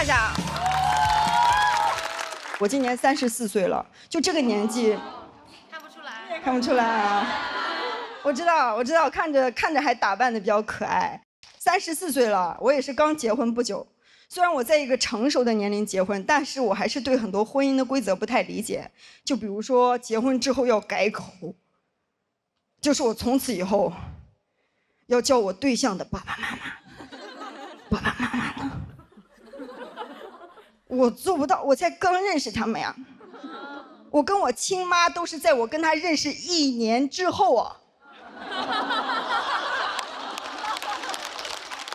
夏夏。我今年34岁了，就这个年纪，看不出来，看不出来啊。我知道，看着还打扮得比较可爱。34岁了，我也是刚结婚不久。虽然我在一个成熟的年龄结婚，但是我还是对很多婚姻的规则不太理解。就比如说结婚之后要改口，就是我从此以后要叫我对象的爸爸妈妈了。我做不到，我才刚认识他们呀。我跟我亲妈都是在我跟她认识1年之后啊，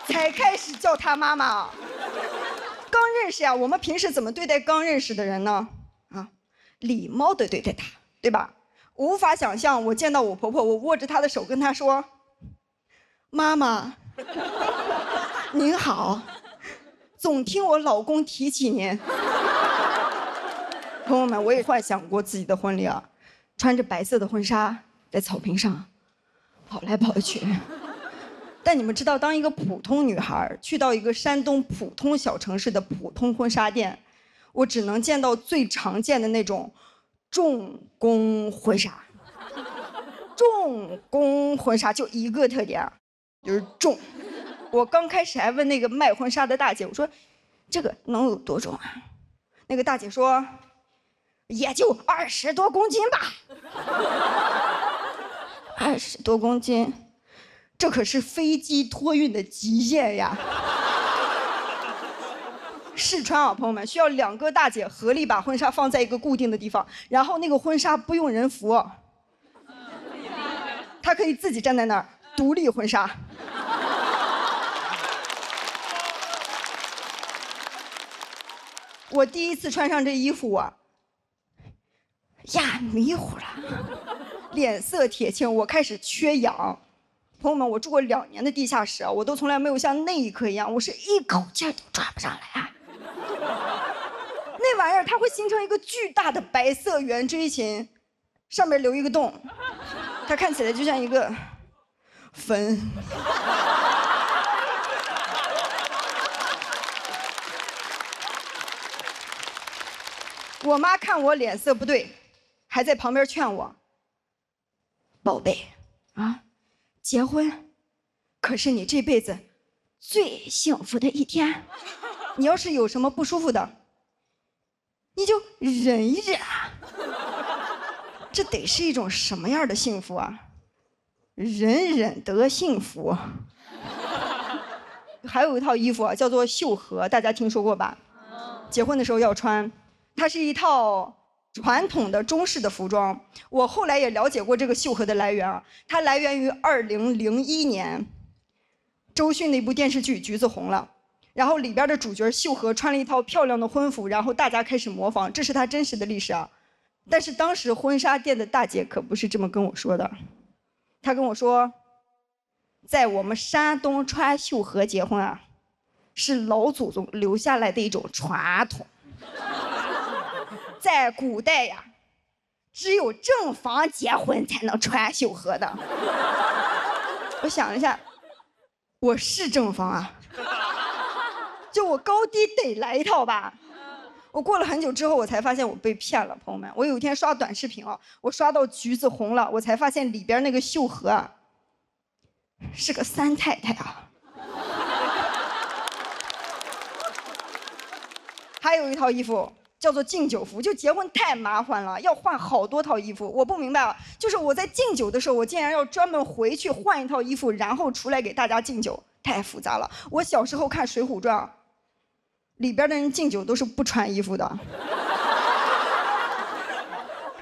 才开始叫她妈妈啊。刚认识呀，我们平时怎么对待刚认识的人呢？啊，礼貌的对待她，对吧？无法想象我见到我婆婆，我握着她的手跟她说：“妈妈，您好。”总听我老公提起您。朋友们，我也幻想过自己的婚礼啊，穿着白色的婚纱在草坪上跑来跑去。但你们知道，当一个普通女孩去到一个山东普通小城市的普通婚纱店，我只能见到最常见的那种重工婚纱。重工婚纱就一个特点，就是重。我刚开始还问那个卖婚纱的大姐，我说这个能有多重啊？那个大姐说也就20多公斤吧。20多公斤，这可是飞机托运的极限呀。试穿啊，朋友们，需要2个大姐合力把婚纱放在一个固定的地方，然后那个婚纱不用人扶，她可以自己站在那儿独立婚纱。我第一次穿上这衣服啊，呀迷糊了，脸色铁青，我开始缺氧。朋友们，我住过2年的地下室啊，我都从来没有像那一刻一样，我是一口气都抓不上来啊。那玩意儿它会形成一个巨大的白色圆锥形，上面留一个洞，它看起来就像一个坟。我妈看我脸色不对，还在旁边劝我：“宝贝，啊，结婚可是你这辈子最幸福的一天。你要是有什么不舒服的，你就忍一忍啊。”这得是一种什么样的幸福啊？忍忍得幸福。还有一套衣服啊，叫做绣荷，大家听说过吧？结婚的时候要穿。它是一套传统的中式的服装。我后来也了解过这个绣荷的来源啊，它来源于2001年周迅的一部电视剧《橘子红了》，然后里边的主角绣荷穿了一套漂亮的婚服，然后大家开始模仿，这是它真实的历史啊。但是当时婚纱店的大姐可不是这么跟我说的，她跟我说，在我们山东穿绣荷结婚啊，是老祖宗留下来的一种传统。在古代呀，只有正房结婚才能穿绣荷的。我想了一下，我是正房啊，就我高低得来一套吧。我过了很久之后，我才发现我被骗了，朋友们。我有一天刷短视频啊，我刷到橘子红了，我才发现里边那个绣荷啊，是个三太太啊。还有一套衣服叫做敬酒服，就结婚太麻烦了，要换好多套衣服。我不明白啊，就是我在敬酒的时候，我竟然要专门回去换一套衣服，然后出来给大家敬酒，太复杂了。我小时候看《水浒传》，里边的人敬酒都是不穿衣服的。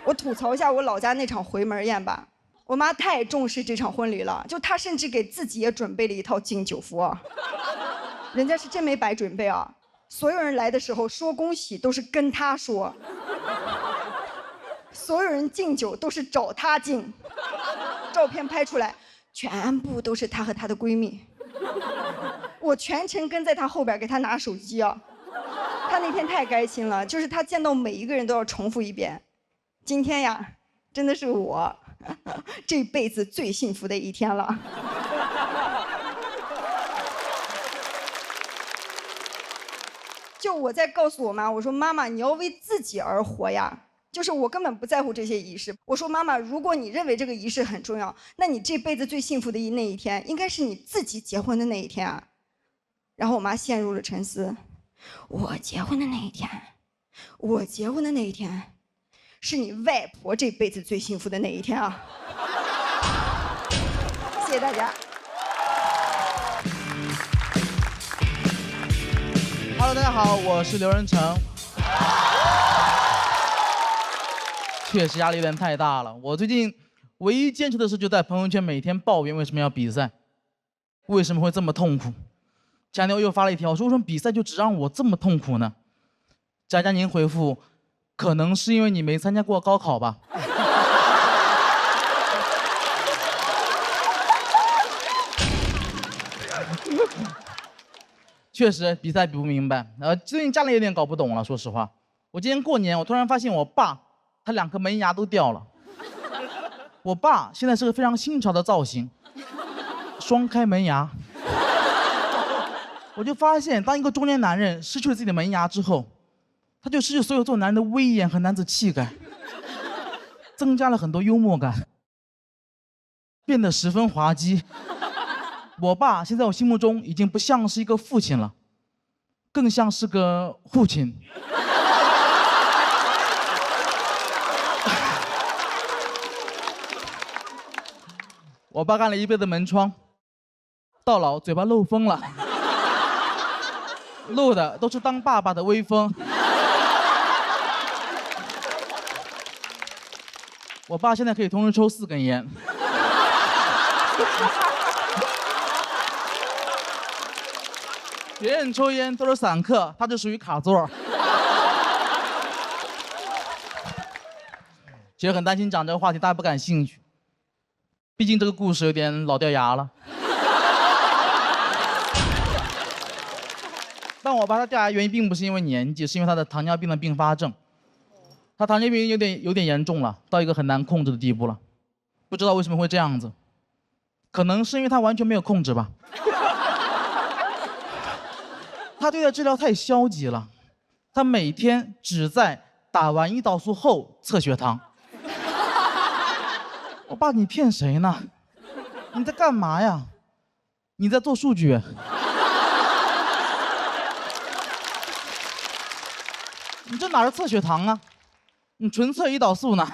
我吐槽一下我老家那场回门宴吧，我妈太重视这场婚礼了，就她甚至给自己也准备了一套敬酒服啊。人家是真没白准备啊。所有人来的时候说恭喜都是跟他说，所有人敬酒都是找他敬，照片拍出来全部都是她和她的闺蜜。我全程跟在她后边给她拿手机啊。她那天太开心了，就是她见到每一个人都要重复一遍，今天呀真的是我这辈子最幸福的一天了。就我在告诉我妈，我说妈妈，你要为自己而活呀。就是我根本不在乎这些仪式。我说妈妈，如果你认为这个仪式很重要，那你这辈子最幸福的那一天，应该是你自己结婚的那一天啊。然后我妈陷入了沉思。我结婚的那一天，是你外婆这辈子最幸福的那一天啊。谢谢大家。Hello， 大家好，我是刘仁成。确实压力有点太大了。我最近唯一坚持的事，就在朋友圈每天抱怨为什么要比赛，为什么会这么痛苦。前天我又发了一条，说为什么比赛就只让我这么痛苦呢？佳佳您回复，可能是因为你没参加过高考吧。确实比赛比不明白，最近家里有点搞不懂了。说实话，我今年过年，我突然发现我爸他2颗门牙都掉了。我爸现在是个非常新潮的造型，双开门牙。我就发现，当一个中年男人失去了自己的门牙之后，他就失去所有做男人的威严和男子气概，增加了很多幽默感，变得十分滑稽。我爸现在我心目中已经不像是一个父亲了，更像是个父亲。我爸干了一辈子门窗，到老嘴巴漏风了，漏的都是当爸爸的威风。我爸现在可以同时抽4根烟。别人抽烟都是散客，他就属于卡座。其实很担心讲这个话题，大家不感兴趣。毕竟这个故事有点老掉牙了。但我爸他掉牙原因并不是因为年纪，是因为他的糖尿病的并发症。他糖尿病有点严重了，到一个很难控制的地步了。不知道为什么会这样子，可能是因为他完全没有控制吧。他对待治疗太消极了，他每天只在打完胰岛素后测血糖。我爸，你骗谁呢？你在干嘛呀？你在做数据？你这哪是测血糖啊？你纯测胰岛素呢。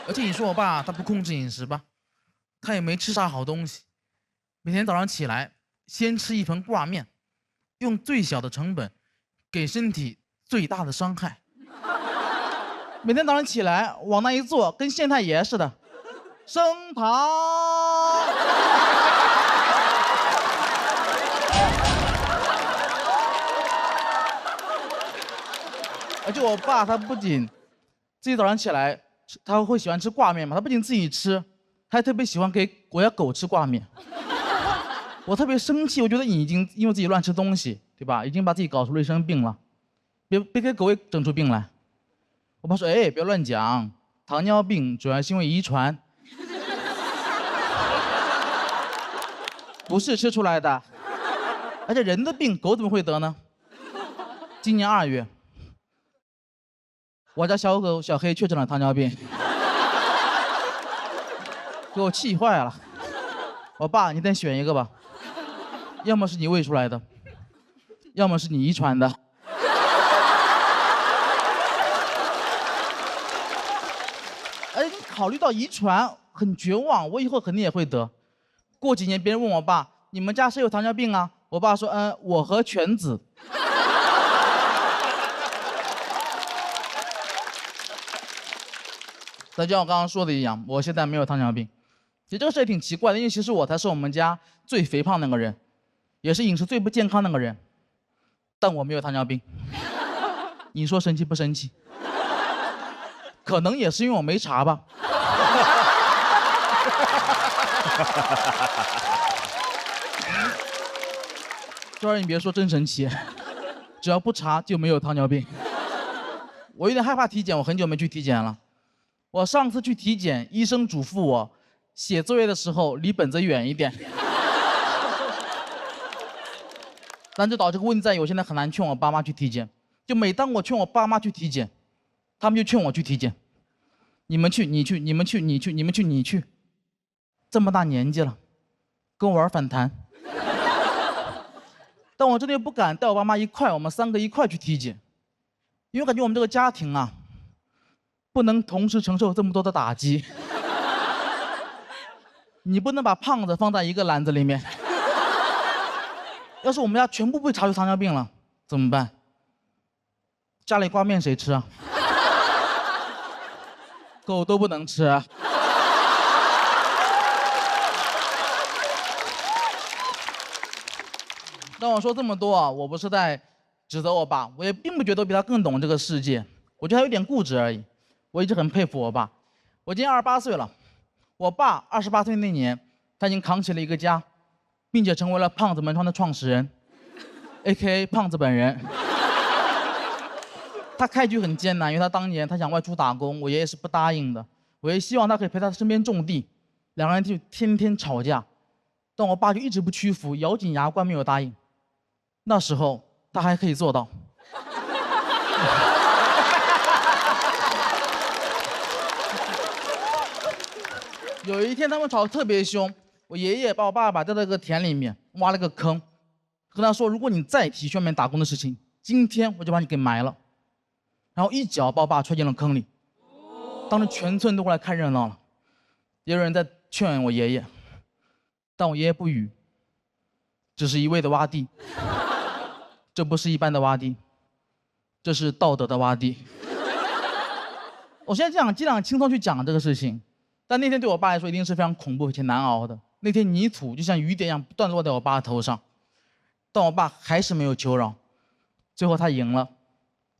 而且你说我爸他不控制饮食吧，他也没吃啥好东西，每天早上起来先吃一盆挂面，用最小的成本给身体最大的伤害。每天早上起来往那一坐，跟县太爷似的，升糖。而且我爸他不仅自己早上起来他会喜欢吃挂面嘛，他不仅自己吃，他还特别喜欢给我家狗吃挂面。我特别生气，我觉得你已经因为自己乱吃东西，对吧？已经把自己搞出了一身病了，别给狗也整出病来。我爸说：“哎，不要乱讲，糖尿病主要是因为遗传，不是吃出来的。而且人的病，狗怎么会得呢？”今年2月，我家小狗小黑确诊了糖尿病，给我气坏了。我爸，你再选一个吧，要么是你喂出来的，要么是你遗传的。而且你考虑到遗传，很绝望，我以后肯定也会得。过几年别人问我爸，你们家谁有糖尿病啊？我爸说，我和犬子。但就像我刚刚说的一样，我现在没有糖尿病。其实这个事也挺奇怪的，因为其实我才是我们家最肥胖那个人，也是饮食最不健康那个人，但我没有糖尿病。你说神奇不神奇？可能也是因为我没查吧。这儿你别说，真神奇，只要不查就没有糖尿病。我有点害怕体检，我很久没去体检了。我上次去体检，医生嘱咐我写作业的时候离本子远一点。但就导致这个问题在于，我现在很难劝我爸妈去体检。就每当我劝我爸妈去体检，他们就劝我去体检。你们去，你去，你们去，你去，你们去，你去。这么大年纪了，跟我玩反弹。但我真的又不敢带我爸妈我们3个一块去体检，因为我感觉我们这个家庭啊，不能同时承受这么多的打击。你不能把胖子放在一个篮子里面。要是我们家全部被查出糖尿病了，怎么办？家里挂面谁吃啊？狗都不能吃啊。但我说这么多啊，我不是在指责我爸，我也并不觉得我比他更懂这个世界，我觉得他有点固执而已。我一直很佩服我爸。我今年28岁了，我爸28岁那年，他已经扛起了一个家，并且成为了胖子门窗的创始人 ，AKA 胖子本人。他开局很艰难，因为他当年他想外出打工，我爷爷是不答应的。我也希望他可以陪他身边种地，两个人就天天吵架，但我爸就一直不屈服，咬紧牙关没有答应。那时候他还可以做到。有一天他们吵得特别凶，我爷爷把我爸爸带到一个田里面，挖了个坑，跟他说：“如果你再提去外面打工的事情，今天我就把你给埋了。”然后一脚把我爸踹进了坑里。当时全村都过来看热闹了，也有人在劝我爷爷，但我爷爷不语，只是一味的挖地。这不是一般的挖地，这是道德的挖地。我现在尽量轻松去讲这个事情，但那天对我爸来说一定是非常恐怖且难熬的。那天泥土就像雨点一样不断落在我爸头上，但我爸还是没有求饶，最后他赢了。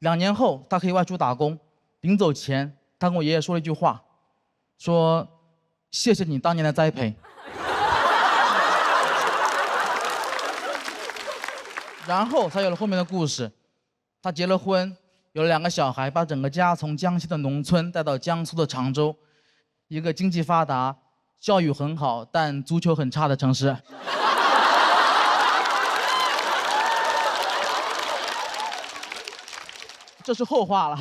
2年后他可以外出打工，临走前他跟我爷爷说了一句话，说：“谢谢你当年的栽培。”然后才有了后面的故事。他结了婚，有了2个小孩，把整个家从江西的农村带到江苏的常州，一个经济发达、教育很好但足球很差的城市。这是后话了。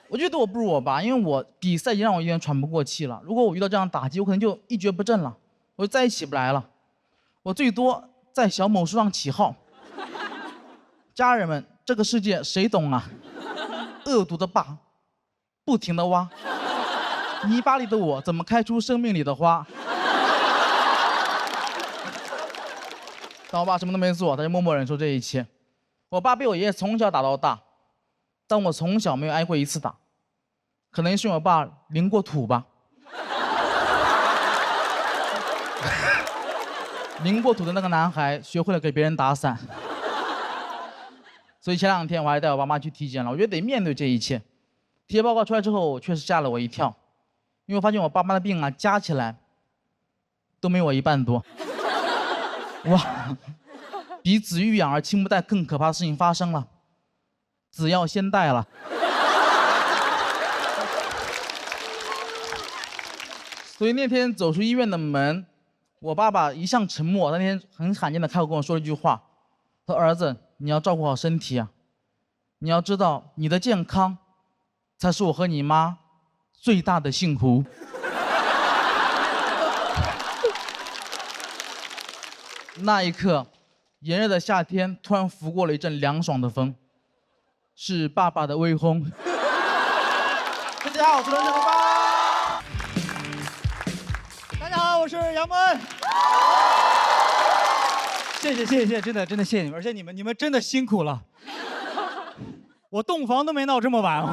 我觉得我不如我爸，因为我比赛已经让我有点喘不过气了。如果我遇到这样打击，我可能就一蹶不振了，我就再也起不来了。我最多在小某书上起号。家人们，这个世界谁懂啊？恶毒的爸，不停地挖，泥巴里的我怎么开出生命里的花？但我爸什么都没做，他就默默忍受这一切。我爸被我爷爷从小打到大，但我从小没有挨过1次打，可能是因为我爸淋过土吧。淋过土的那个男孩学会了给别人打伞。所以前2天我还带我爸妈去体检了，我觉得得面对这一切。体检报告出来之后，确实吓了我一跳，因为我发现我爸妈的病啊加起来都没我1半多。哇，比子欲养而亲不待更可怕的事情发生了，子要先带了。所以那天走出医院的门，我爸爸一向沉默，那天很罕见的开口跟我说了一句话，他说：“儿子，你要照顾好身体啊，你要知道你的健康才是我和你妈最大的幸福。”那一刻，炎热的夏天突然拂过了一阵凉爽的风，是爸爸的微轰。大家好，我是轮子爸爸。大家好，我是杨蒙。谢谢，真的谢谢你们，而且你们真的辛苦了。我洞房都没闹这么晚。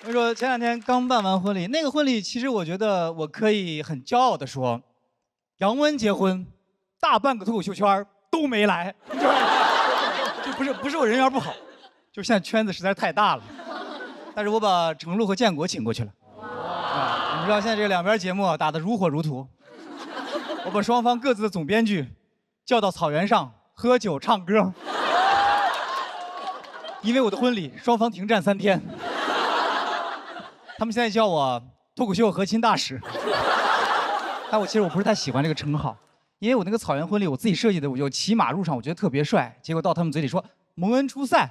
我说前2天刚办完婚礼，那个婚礼其实我觉得我可以很骄傲的说，杨温结婚，大半个脱口秀圈都没来，就不是我人缘不好，就是现在圈子实在是太大了。但是我把程璐和建国请过去了。你们知道现在这2边节目打得如火如荼，我把双方各自的总编剧叫到草原上喝酒唱歌，因为我的婚礼双方停战3天。他们现在叫我脱口秀核心大使。但其实我不是太喜欢这个称号，因为我那个草原婚礼我自己设计的，我就骑马入场，我觉得特别帅。结果到他们嘴里说蒙恩出塞。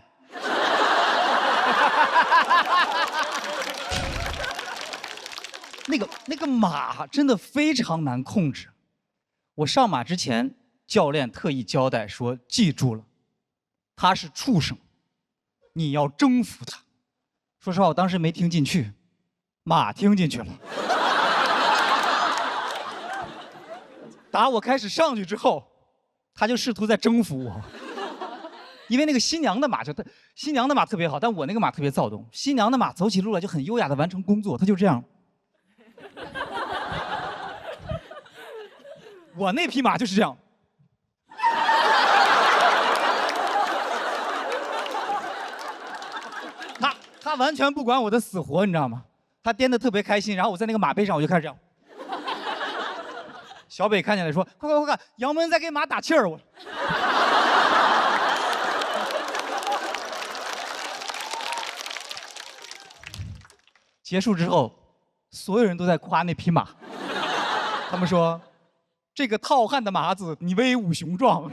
那个马真的非常难控制。我上马之前，教练特意交代说，记住了，他是畜生，你要征服他。说实话，我当时没听进去，马听进去了。打我开始上去之后，他就试图在征服我。因为那个新娘的马新娘的马特别好，但我那个马特别躁动。新娘的马走起路来就很优雅的完成工作，他就这样。我那匹马就是这样。他完全不管我的死活，你知道吗？他颠得特别开心，然后我在那个马背上，我就开始这样。小北看见了说：“快看，杨文在给马打气儿！”我。结束之后，所有人都在夸那匹马，他们说：“这个浩瀚的马子，你威武雄壮。”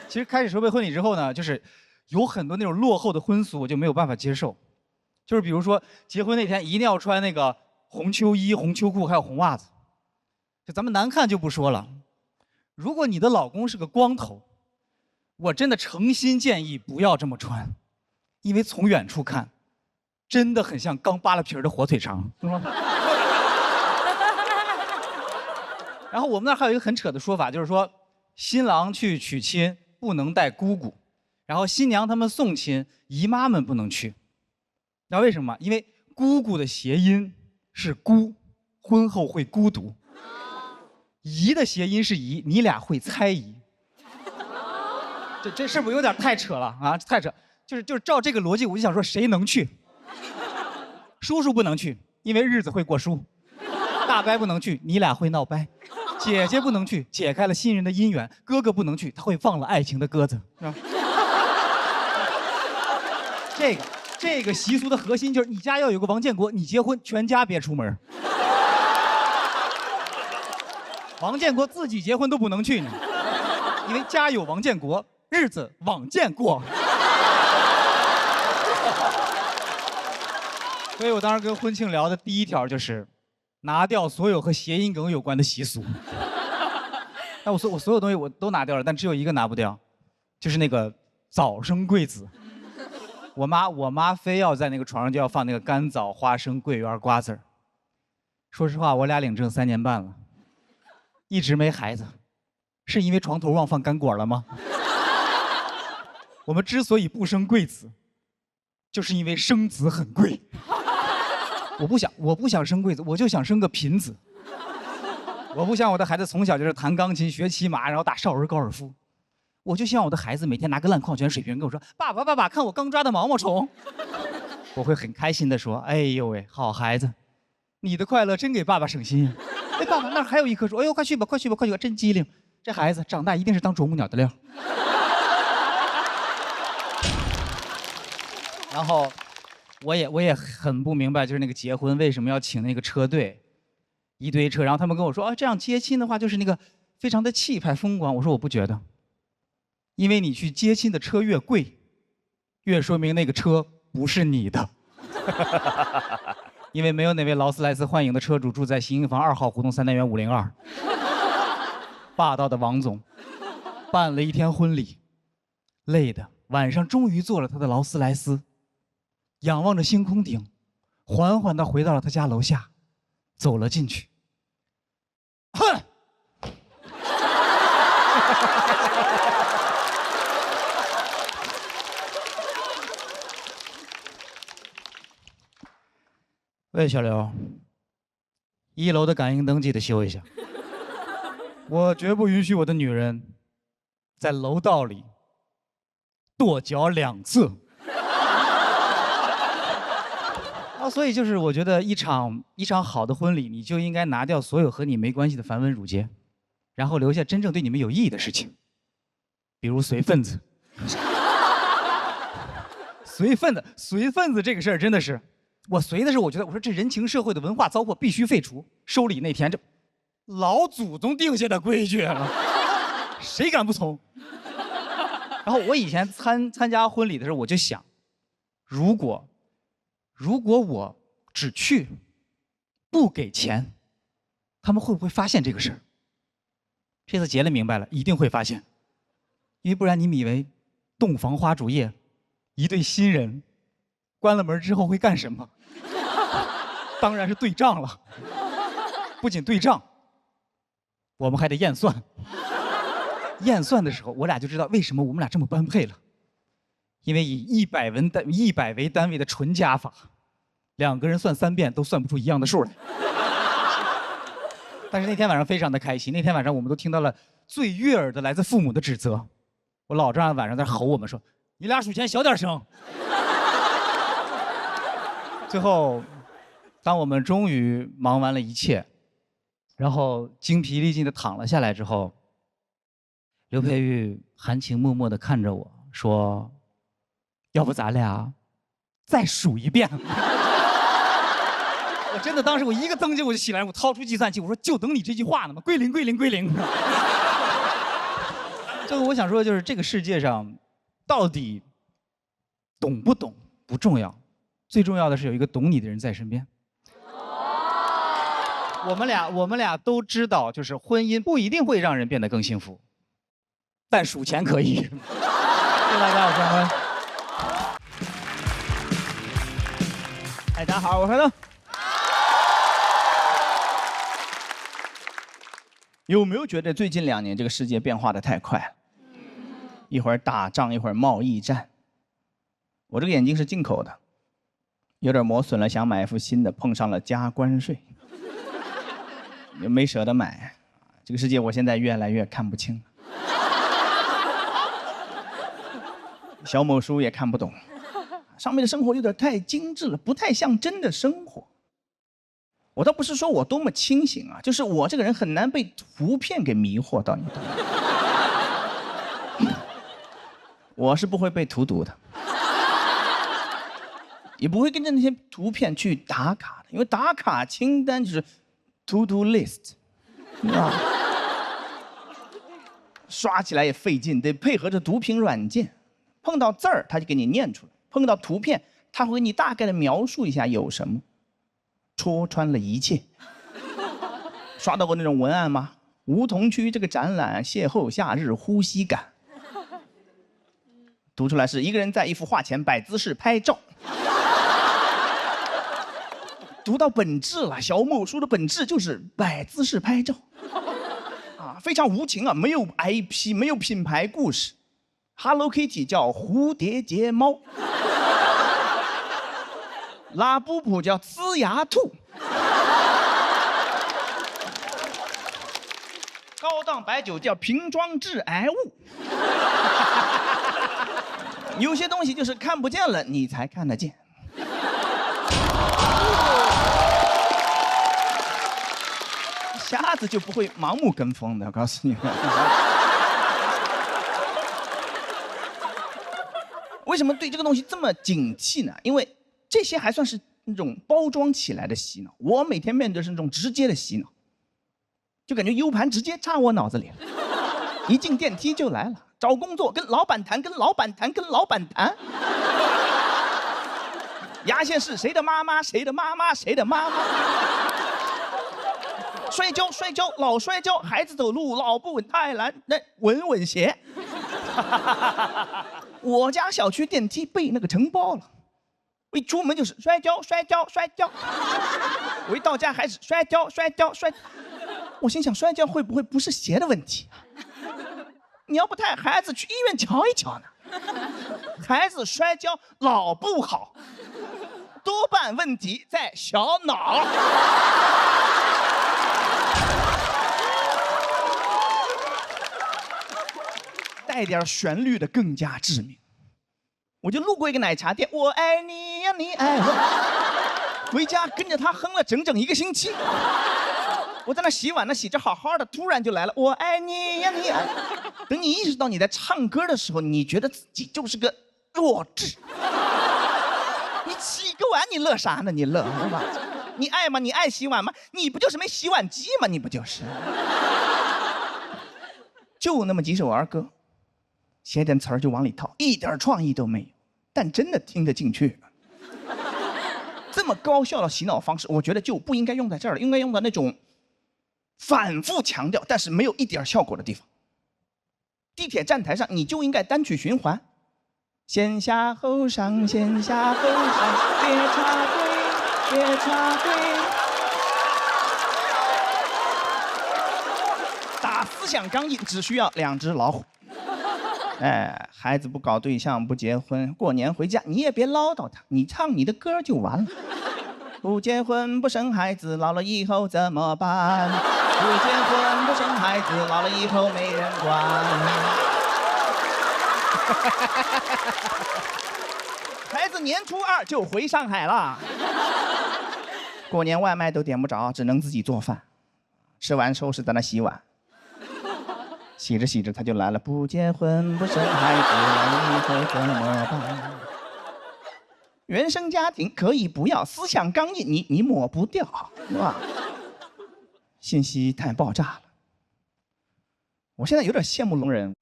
其实开始筹备婚礼之后呢，就是有很多那种落后的婚俗，我就没有办法接受。就是比如说结婚那天一定要穿那个红秋衣、红秋裤，还有红袜子。就咱们难看就不说了，如果你的老公是个光头，我真的诚心建议不要这么穿。因为从远处看，真的很像刚扒了皮儿的火腿肠，是吗？然后我们那儿还有一个很扯的说法，就是说新郎去娶亲不能带姑姑，然后新娘他们送亲，姨妈们不能去。知道为什么吗？因为姑姑的谐音是孤，婚后会孤独；姨的谐音是姨，你俩会猜疑。这是不是有点太扯了啊？太扯。就是照这个逻辑，我就想说，谁能去？叔叔不能去，因为日子会过叔；大伯不能去，你俩会闹掰；姐姐不能去，解开了新人的姻缘；哥哥不能去，他会放了爱情的鸽子。是吧？这个习俗的核心就是你家要有个王建国，你结婚全家别出门。王建国自己结婚都不能去呢，因为家有王建国，日子往见过。所以我当时跟婚庆聊的第一条就是，拿掉所有和谐音梗有关的习俗。但我所有东西我都拿掉了，但只有一个拿不掉，就是那个早生贵子。我妈非要在那个床上就要放那个干枣、花生、桂圆、瓜子儿。说实话，我俩领证3年半了，一直没孩子，是因为床头忘放干果了吗？我们之所以不生贵子，就是因为生子很贵。我不想生贵子，我就想生个贫子。我不想我的孩子从小就是弹钢琴、学骑马，然后打少儿高尔夫。我就希望我的孩子每天拿个烂矿泉水瓶跟我说：“爸爸，看我刚抓的毛毛虫。”我会很开心地说：“哎呦喂，好孩子，你的快乐真给爸爸省心呀！哎，爸爸那儿还有一棵树，哎呦，快去吧，真机灵。这孩子长大一定是当啄木鸟的料。”然后我也很不明白，就是那个结婚为什么要请那个车队，一堆车，然后他们跟我说：“啊，这样接亲的话就是那个非常的气派风光。”我说我不觉得，因为你去接亲的车越贵，越说明那个车不是你的。因为没有哪位劳斯莱斯幻影的车主住在新营房2号胡同3单元502。霸道的王总办了一天婚礼，累的晚上终于坐了他的劳斯莱斯，仰望着星空顶，缓缓地回到了他家楼下，走了进去。哼！喂，小刘，1楼的感应灯记得修一下。我绝不允许我的女人在楼道里跺脚2次。所以就是我觉得一场好的婚礼，你就应该拿掉所有和你没关系的繁文缛节，然后留下真正对你们有意义的事情，比如随份子。随份子这个事儿真的是，我随的是，我觉得我说这人情社会的文化糟粕必须废除。收礼那天，这老祖宗定下的规矩了，谁敢不从？然后我以前参加婚礼的时候，我就想，如果我只去，不给钱，他们会不会发现这个事儿？这次结了明白了，一定会发现，因为不然你们以为洞房花烛夜，一对新人关了门之后会干什么？当然是对账了。不仅对账，我们还得验算。验算的时候，我俩就知道为什么我们俩这么般配了，因为以100为单位的纯加法，2个人算3遍都算不出一样的数来。但是那天晚上非常的开心，那天晚上我们都听到了最悦耳的来自父母的指责。我老丈人晚上在吼我们说：“你俩数钱小点声。”最后，当我们终于忙完了一切，然后精疲力尽的躺了下来之后，刘佩玉含情脉脉的看着我说：“要不咱俩再数一遍？”我真的当时我一个蹬筋我就起来，我掏出计算器，我说就等你这句话呢嘛，归零归零归零。这个我想说就是这个世界上，到底懂不懂不重要，最重要的是有一个懂你的人在身边。我们俩都知道，就是婚姻不一定会让人变得更幸福，但数钱可以。谢谢大家，我是张欢。大家好，我是乐。有没有觉得最近2年这个世界变化的太快了？一会儿打仗，一会儿贸易战。我这个眼镜是进口的，有点磨损了，想买一副新的，碰上了加关税，也没舍得买。这个世界我现在越来越看不清了，小某书也看不懂，上面的生活有点太精致了，不太像真的生活。我倒不是说我多么清醒啊，就是我这个人很难被图片给迷惑到，你懂吗？我是不会被荼毒的，也不会跟着那些图片去打卡的，因为打卡清单就是 to do list， 啊，刷起来也费劲，得配合着读屏软件，碰到字儿他就给你念出来，碰到图片他会给你大概的描述一下有什么。戳穿了一切。刷到过那种文案吗？梧桐区这个展览邂逅夏日呼吸感。读出来是一个人在一幅画前摆姿势拍照。读到本质了，小某书的本质就是摆姿势拍照。啊，非常无情啊，没有 IP， 没有品牌故事。Hello Kitty 叫蝴蝶结猫。拉布布叫呲牙兔，高档白酒叫瓶装致癌物。有些东西就是看不见了，你才看得见。瞎子就不会盲目跟风的，我告诉你们。为什么对这个东西这么警惕呢？因为这些还算是那种包装起来的洗脑，我每天面对的是那种直接的洗脑，就感觉 U 盘直接插我脑子里了，一进电梯就来了，找工作跟老板谈，跟老板谈，跟老板谈，牙线是谁的妈妈，谁的妈妈，谁的妈妈，摔跤摔跤老摔跤，孩子走路老不稳太难，那稳稳鞋。我家小区电梯被那个承包了。我一出门就是摔跤摔跤摔跤，我一到家还是摔跤摔跤摔。我心想摔跤会不会不是鞋的问题？你要不带孩子去医院瞧一瞧呢？孩子摔跤老不好，多半问题在小脑。带点旋律的更加致命。我就路过一个奶茶店，我爱你呀，你爱我。回家跟着他哼了整整1个星期。我在那洗碗呢，洗着好好的，突然就来了，我爱你呀，你爱我。等你意识到你在唱歌的时候，你觉得自己就是个弱智，你洗个碗你乐啥呢？你乐是吧？你爱吗？你爱洗碗吗？你不就是没洗碗机吗？你不就是？就那么几首儿歌，写点词儿就往里套，一点创意都没有，但真的听得进去。这么高效的洗脑方式，我觉得就不应该用在这儿了，应该用在那种反复强调但是没有一点效果的地方。地铁站台上你就应该单曲循环，先下后上，先下后上，别插队，别插队。打思想钢印只需要2只老虎。哎，孩子不搞对象不结婚，过年回家你也别唠叨他，你唱你的歌就完了。不结婚不生孩子，老了以后怎么办？不结婚不生孩子，老了以后没人管。孩子年初2就回上海了，过年外卖都点不着，只能自己做饭，吃完收拾在那洗碗。洗着洗着他就来了，不结婚不生孩子，老了以后怎么办？原生家庭可以不要，思想钢印你抹不掉，是吧？信息太爆炸了，我现在有点羡慕聋人。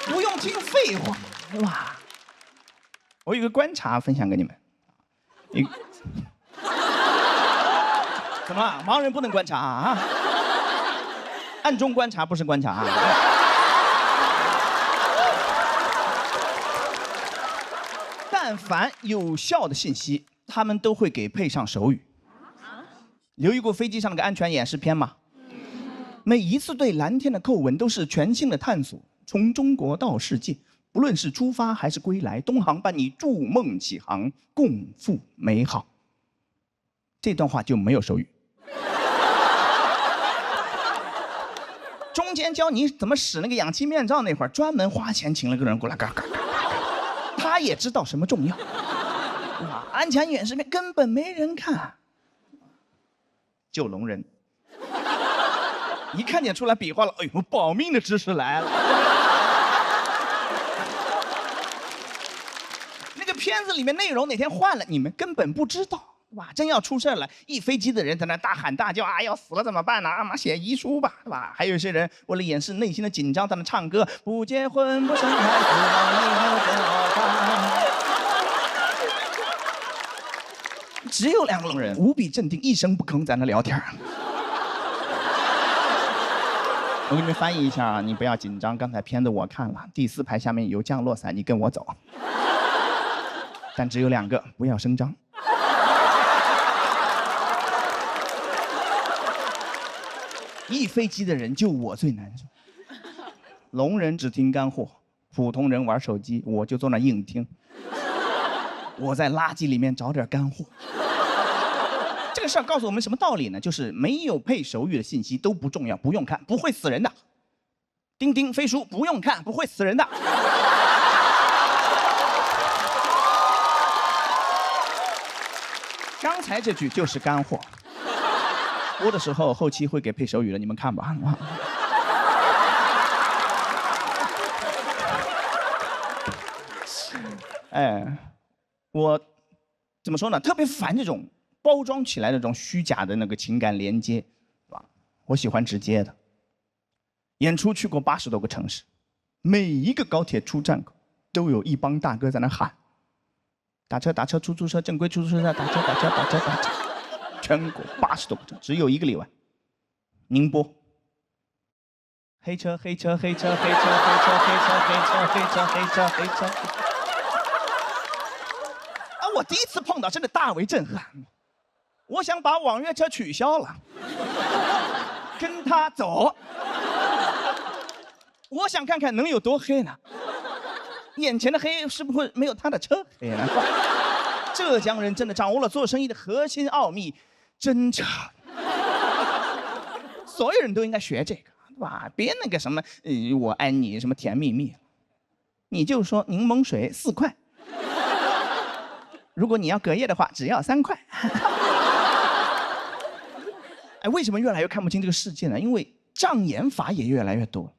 不用听废话，是吧？我有个观察分享给你们。怎么了？盲人不能观察啊？暗中观察不是观察啊。但凡有效的信息，他们都会给配上手语。留意过飞机上那个安全演示片吗？每一次对蓝天的叩问都是全新的探索，从中国到世界，不论是出发还是归来，东航伴你筑梦起航，共赴美好。这段话就没有手语。中间教你怎么使那个氧气面罩那会儿，专门花钱请了个人过来，嘎嘎嘎嘎，他也知道什么重要。安全演示片根本没人看，就聋人。一看见出来比划了，哎呦，保命的知识来了。那个片子里面内容哪天换了，你们根本不知道。哇，真要出事了，一飞机的人在那大喊大叫啊，要死了怎么办呢？妈写遗书吧，是吧？还有一些人为了掩饰内心的紧张，在那唱歌，不结婚不生孩子，老了以后怎么办？只有2个聋人，无比镇定，一声不吭在那聊天。我给你们翻译一下啊，你不要紧张，刚才片子我看了，第4排下面有降落伞，你跟我走。但只有2个，不要声张。一飞机的人就我最难受，聋人只听干货，普通人玩手机，我就坐那硬听。我在垃圾里面找点干货。这个事儿告诉我们什么道理呢？就是没有配手语的信息都不重要，不用看，不会死人的。钉钉飞书不用看，不会死人的。刚才这句就是干货。播的时候后期会给配手语的，你们看吧。哎，我怎么说呢？特别烦这种包装起来的这种虚假的那个情感连接，是吧？我喜欢直接的。演出去过80多个城市，每一个高铁出站口都有一帮大哥在那喊：打车打车，出租车正规出租车，打车打车打车打车。全国80多个城，只有一个例外，宁波。黑车黑车黑车黑车黑车黑车黑车黑车黑车黑车。啊！我第一次碰到，真的大为震撼。我想把网约车取消了，跟他走。我想看看能有多黑呢？眼前的黑是不是没有他的车黑呢？浙江人真的掌握了做生意的核心奥秘。真诚，所有人都应该学这个，对吧？别那个什么，我爱你什么甜蜜蜜，你就说柠檬水4块，如果你要隔夜的话，只要3块。哎，为什么越来越看不清这个世界呢？因为障眼法也越来越多。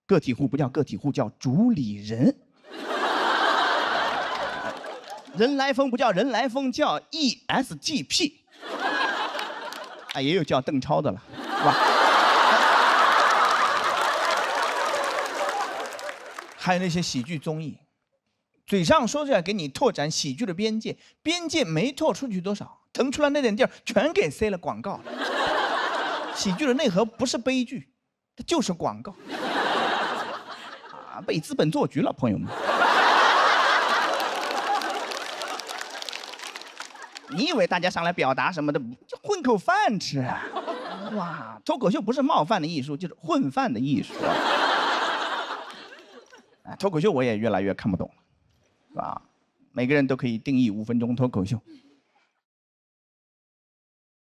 个体户不叫个体户，叫主理人。人来疯不叫人来疯，叫 ESGP。啊，也有叫邓超的了，是吧？还有那些喜剧综艺，嘴上说着要给你拓展喜剧的边界，边界没拓出去多少，腾出来那点地儿全给塞了广告了。喜剧的内核不是悲剧，它就是广告。啊，被资本做局了，朋友们。你以为大家上来表达什么的，就混口饭吃啊？哇，脱口秀不是冒犯的艺术，就是混饭的艺术。啊，脱口秀我也越来越看不懂了，是吧？每个人都可以定义5分钟脱口秀，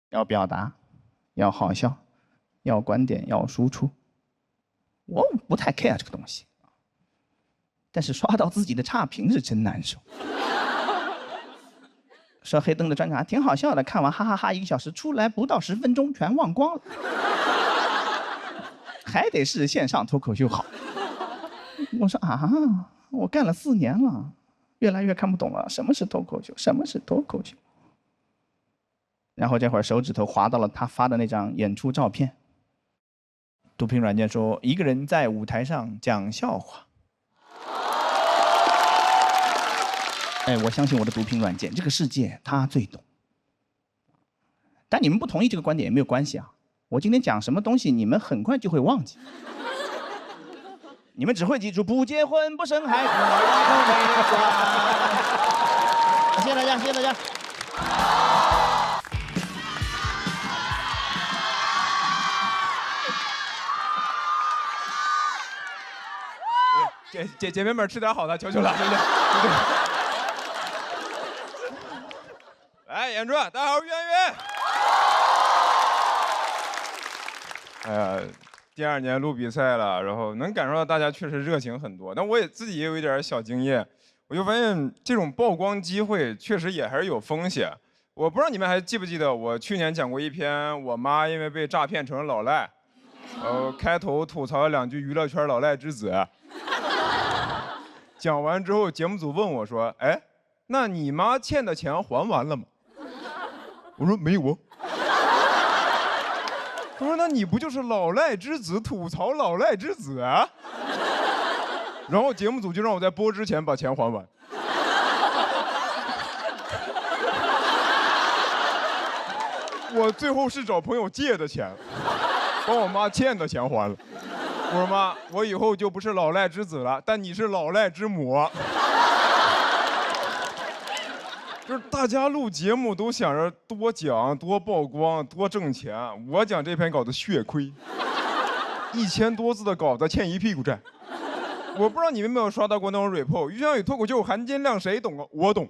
要表达，要好笑，要观点，要输出。我不太 care 这个东西，但是刷到自己的差评是真难受。说黑灯的专场挺好笑的，看完哈哈哈1个小时，出来不到10分钟全忘光了。还得是线上脱口秀好。我说啊，我干了4年了，越来越看不懂了，什么是脱口秀？什么是脱口秀？然后这会儿手指头滑到了他发的那张演出照片。读屏软件说，一个人在舞台上讲笑话。哎，我相信我的读屏软件，这个世界他最懂。但你们不同意这个观点也没有关系啊，我今天讲什么东西，你们很快就会忘记。你们只会记住不结婚不生孩子。谢谢大家，谢谢大家。姐妹们吃点好的，求求了，对不对？来，演出，大家好，我是圆圆。哎呀，第2年录比赛了，然后能感受到大家确实热情很多，但我也自己也有一点小经验，我就发现这种曝光机会确实也还是有风险。我不知道你们还记不记得，我去年讲过一篇我妈因为被诈骗成了老赖，开头吐槽了2句娱乐圈老赖之子。讲完之后，节目组问我说：“哎，那你妈欠的钱还完了吗？”我说没有啊。他说：“那你不就是老赖之子吐槽老赖之子啊？”然后节目组就让我在播之前把钱还完。我最后是找朋友借的钱，把我妈欠的钱还了。我说妈，我以后就不是老赖之子了，但你是老赖之母。就是大家录节目都想着多讲、多曝光、多挣钱，我讲这篇稿子血亏，1000多字的稿子欠一屁股债。我不知道你们有没有刷到过那种 report， 于翔宇脱口秀含金量谁懂啊？我懂。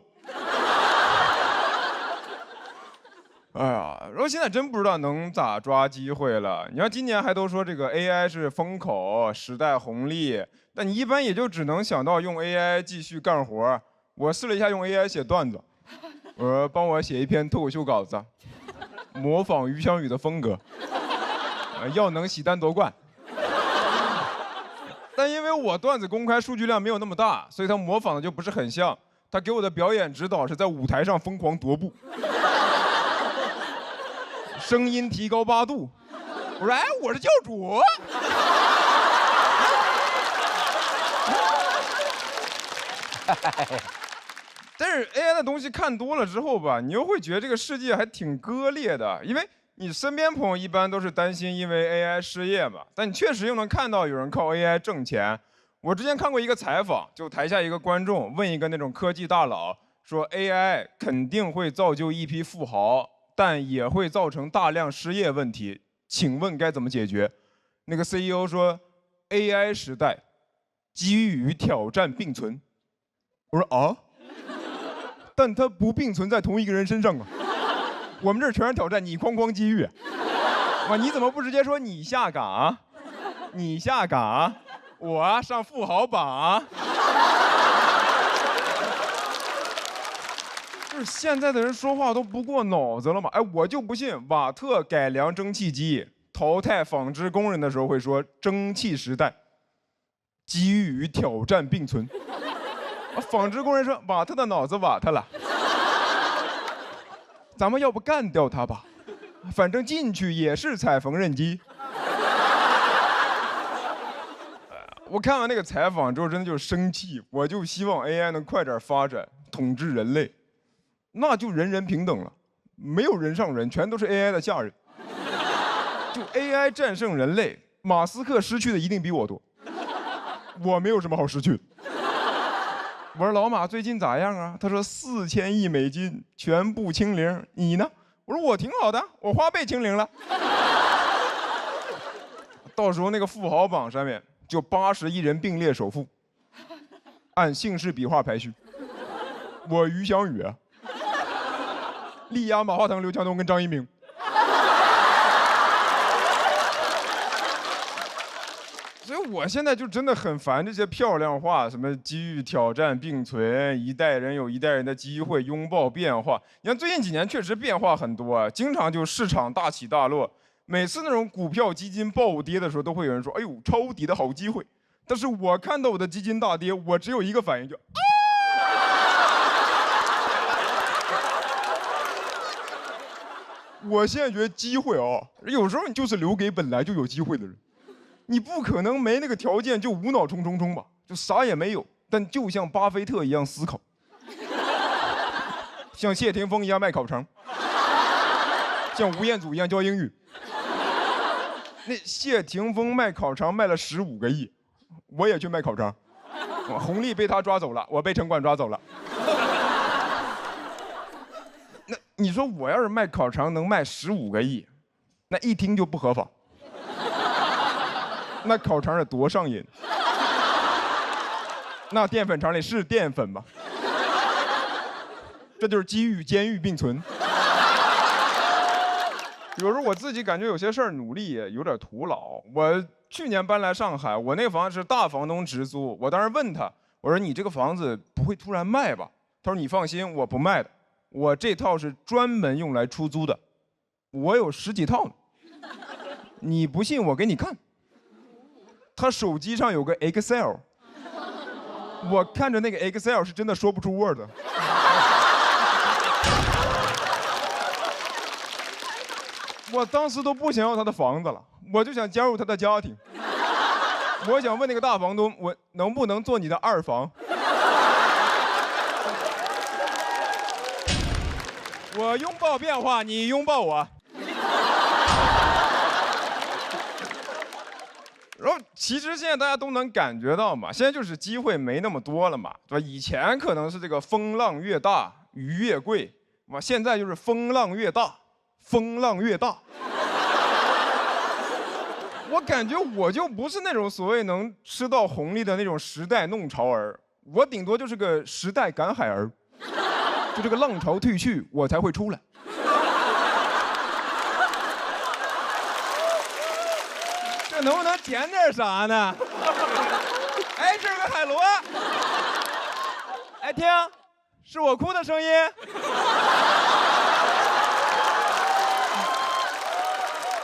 哎呀，然后现在真不知道能咋抓机会了。你看今年还都说这个 AI 是风口、时代红利，但你一般也就只能想到用 AI 继续干活。我试了一下用 AI 写段子，我说帮我写一篇脱口秀稿子，模仿于翔宇的风格，要能喜单夺冠。但因为我段子公开数据量没有那么大，所以他模仿的就不是很像。他给我的表演指导是在舞台上疯狂踱步。声音提高8度，我说哎，我是教主。但是 AI 的东西看多了之后吧，你又会觉得这个世界还挺割裂的，因为你身边朋友一般都是担心因为 AI 失业嘛，但你确实又能看到有人靠 AI 挣钱。我之前看过一个采访，就台下一个观众问一个那种科技大佬说 AI 肯定会造就一批富豪，但也会造成大量失业问题，请问该怎么解决？那个 CEO 说 AI 时代机遇与挑战并存。我说啊，但它不并存在同一个人身上啊。我们这儿全是挑战，你哐哐机遇。哇，你怎么不直接说你下岗啊？你下岗啊？我上富豪榜啊？就是现在的人说话都不过脑子了嘛？哎，我就不信瓦特改良蒸汽机淘汰纺织工人的时候会说蒸汽时代，机遇与挑战并存。纺织工人说：“瓦特的脑子瓦特了，咱们要不干掉他吧？反正进去也是踩缝纫机。”我看完那个采访之后，真的就生气，我就希望 AI 能快点发展，统治人类，那就人人平等了，没有人上人，全都是 AI 的下人。就 AI 战胜人类，马斯克失去的一定比我多，我没有什么好失去的。我说老马最近咋样啊？他说4000亿美金全部清零，你呢？我说我挺好的，我花呗清零了。到时候那个富豪榜上面就80亿人并列首富，按姓氏笔画排序。我于翔宇，力压马化腾、刘强东跟张一鸣。所以我现在就真的很烦这些漂亮话，什么机遇挑战并存，一代人有一代人的机会，拥抱变化。你看最近几年确实变化很多啊，经常就市场大起大落。每次那种股票基金暴跌的时候，都会有人说：“哎呦，抄底的好机会。”但是我看到我的基金大跌，我只有一个反应，就我现在觉得机会啊，有时候你就是留给本来就有机会的人。你不可能没那个条件就无脑冲吧，就啥也没有，但就像巴菲特一样思考，像谢霆锋一样卖烤肠，像吴彦祖一样教英语。那谢霆锋卖烤肠卖了15个亿，我也去卖烤肠，红利被他抓走了，我被城管抓走了。那你说我要是卖烤肠能卖15个亿，那一听就不合法。那烤肠得多上瘾，那淀粉肠里是淀粉吗？这就是机遇监狱并存。有时候我自己感觉有些事儿努力有点徒劳。我去年搬来上海，我那个房子是大房东直租，我当时问他，我说你这个房子不会突然卖吧？他说你放心，我不卖的，我这套是专门用来出租的，我有10几套呢。你不信我给你看。他手机上有个 Excel， 我看着那个 Excel 是真的说不出 Word。我当时都不想要他的房子了，我就想加入他的家庭。我想问那个大房东，我能不能做你的2房？我拥抱变化，你拥抱我。然后其实现在大家都能感觉到嘛，现在就是机会没那么多了嘛，对吧？以前可能是这个风浪越大鱼越贵，嘛，现在就是风浪越大风浪越大。我感觉我就不是那种所谓能吃到红利的那种时代弄潮儿，我顶多就是个时代赶海儿，就这个浪潮退去，我才会出来。这能不能捡点啥呢？哎，这是个海螺。哎，听，是我哭的声音。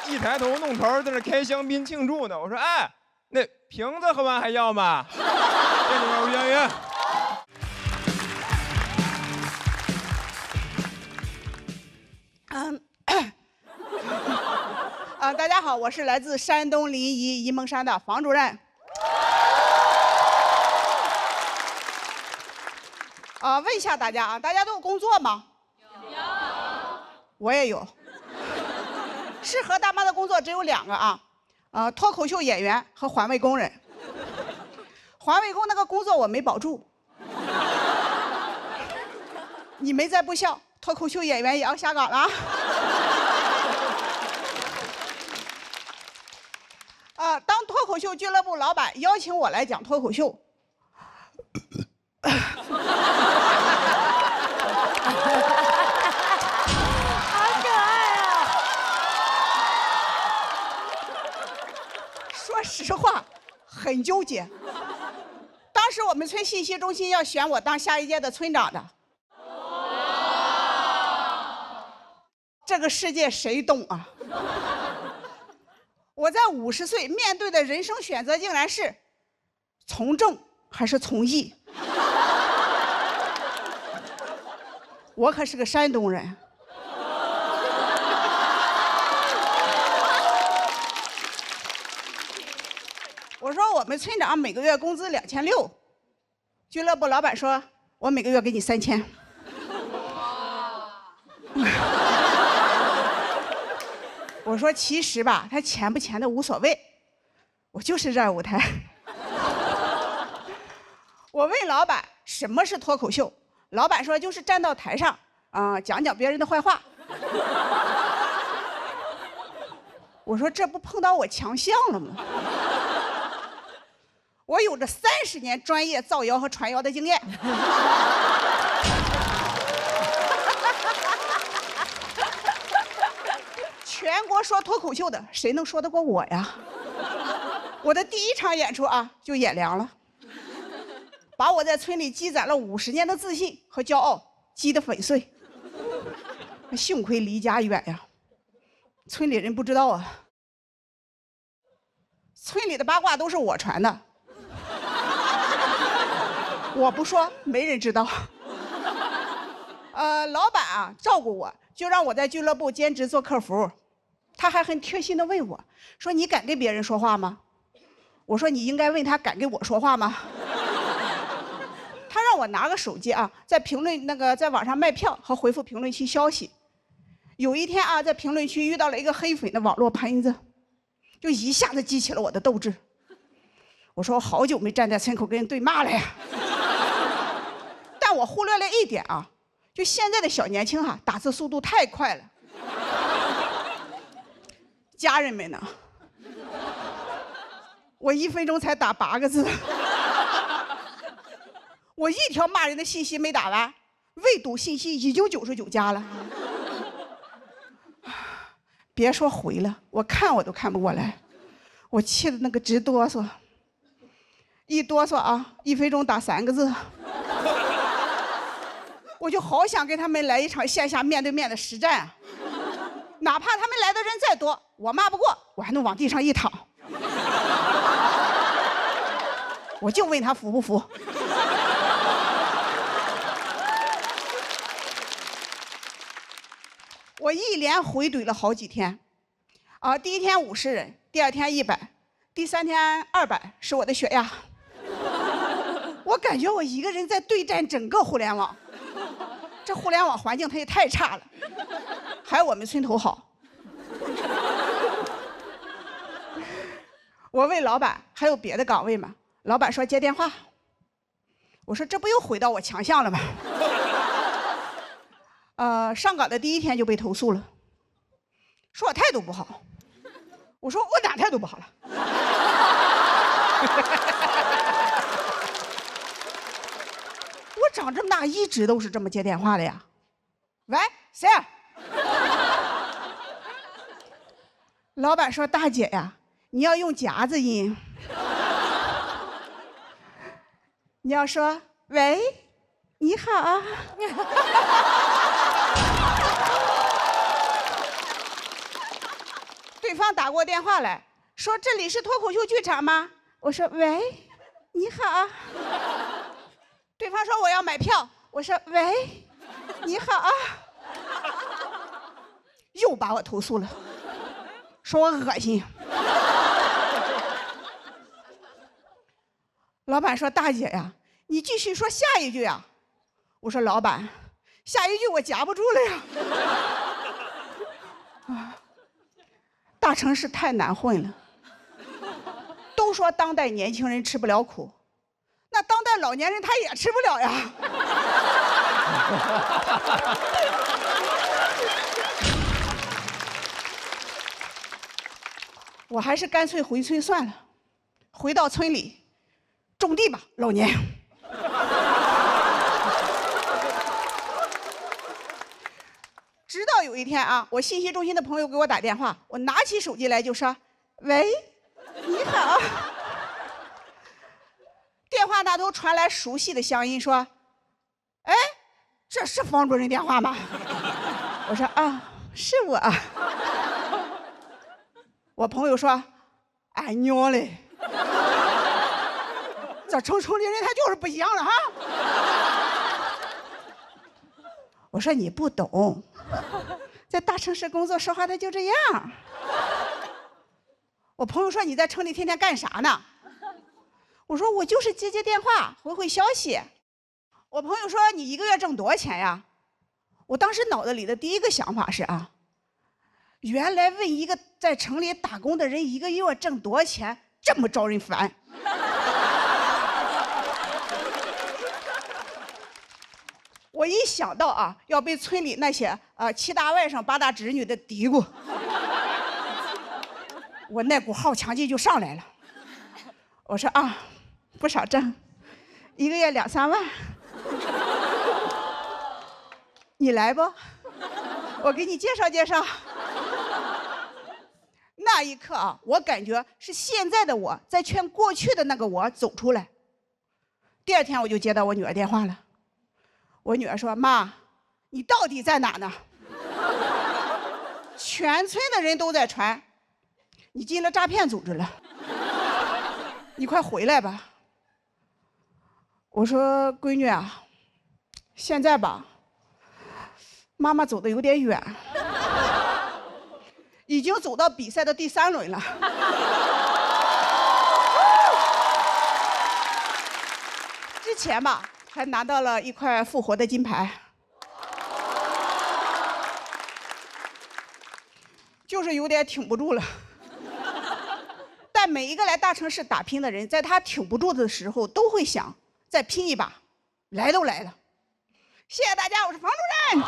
一抬头，弄潮在那开香槟庆祝呢。我说，哎，那瓶子喝完还要吗？这里面吴佳云。大家好，我是来自山东临沂沂蒙山的房主任。问一下大家啊，大家都有工作吗？有。我也有。适合大妈的工作只有2个啊，脱口秀演员和环卫工人。环卫工那个工作我没保住。你们再不笑，脱口秀演员也要下岗了。当脱口秀俱乐部老板邀请我来讲脱口秀，好可爱啊！说实话，很纠结。当时我们村信息中心要选我当下一届的村长的，这个世界谁懂啊？我在50岁面对的人生选择竟然是从政还是从艺？我可是个山东人。我说我们村长每个月工资2600，俱乐部老板说我每个月给你3000。我说其实吧，他钱不钱的无所谓，我就是热舞台。我问老板什么是脱口秀，老板说就是站到台上讲讲别人的坏话。我说这不碰到我强项了吗？我有着30年专业造谣和传谣的经验。全国说脱口秀的，谁能说得过我呀？我的第1场演出就演凉了，把我在村里积攒了50年的自信和骄傲击得粉碎。幸亏离家远呀，村里人不知道啊。村里的八卦都是我传的。我不说，没人知道。老板照顾我，就让我在俱乐部兼职做客服。他还很贴心的问我，说你敢跟别人说话吗？我说你应该问他敢跟我说话吗？他让我拿个手机在评论在网上卖票和回复评论区消息。有一天在评论区遇到了一个黑粉的网络喷子，就一下子激起了我的斗志。我说我好久没站在村口跟人对骂了呀。但我忽略了一点就现在的小年轻打字速度太快了。家人们呢？我1分钟才打8个字。我1条骂人的信息没打完，未读信息已经99加了。别说回了，我看我都看不过来，我气得那个直哆嗦，一哆嗦1分钟打3个字。我就好想跟他们来一场线下面对面的实战哪怕他们来的人再多，我骂不过，我还能往地上一躺。我就问他服不服。我一连回怼了好几天，第1天50人，第2天100，第3天200，是我的血压。我感觉我一个人在对战整个互联网，这互联网环境它也太差了，还有我们村头好。我问老板还有别的岗位吗？老板说接电话。我说这不又回到我强项了吗？上岗的第1天就被投诉了，说我态度不好。我说我哪态度不好了？我长这么大一直都是这么接电话的呀。喂，谁？老板说大姐呀，你要用夹子音，你要说喂，你好啊。对方打过电话来说这里是脱口秀剧场吗？我说喂，你好啊。对方说我要买票，我说喂，你好啊。又把我投诉了，说我恶心。老板说大姐呀，你继续说下一句啊。我说老板，下一句我夹不住了呀。大城市太难混了，都说当代年轻人吃不了苦，那当代老年人他也吃不了呀。我还是干脆回村算了，回到村里种地吧，老年。直到有一天我信息中心的朋友给我打电话，我拿起手机来就说：“喂，你好。”电话那头传来熟悉的乡音，说：“哎，这是方主任电话吗？”我说：“是我。”我朋友说：“俺娘嘞！”这城里人他就是不一样了哈。我说你不懂，在大城市工作说话他就这样。我朋友说你在城里天天干啥呢？我说我就是接电话，回消息。我朋友说你1个月挣多少钱呀？我当时脑子里的第一个想法是啊，原来问一个在城里打工的人1个月挣多少钱这么招人烦。我一想到啊要被村里那些7大外甥8大侄女的嘀咕，我那股好强劲就上来了。我说啊，不少挣，1个月2、3万，你来不？我给你介绍介绍。那一刻啊，我感觉是现在的我在劝过去的那个我走出来。第2天我就接到我女儿电话了。我女儿说：“妈，你到底在哪呢？全村的人都在传，你进了诈骗组织了，你快回来吧。”我说：“闺女啊，现在吧，妈妈走的有点远，已经走到比赛的第3轮了。”之前吧。还拿到了1块复活的金牌，就是有点挺不住了。但每一个来大城市打拼的人，在他挺不住的时候，都会想再拼一把，来都来了。谢谢大家，我是房主任。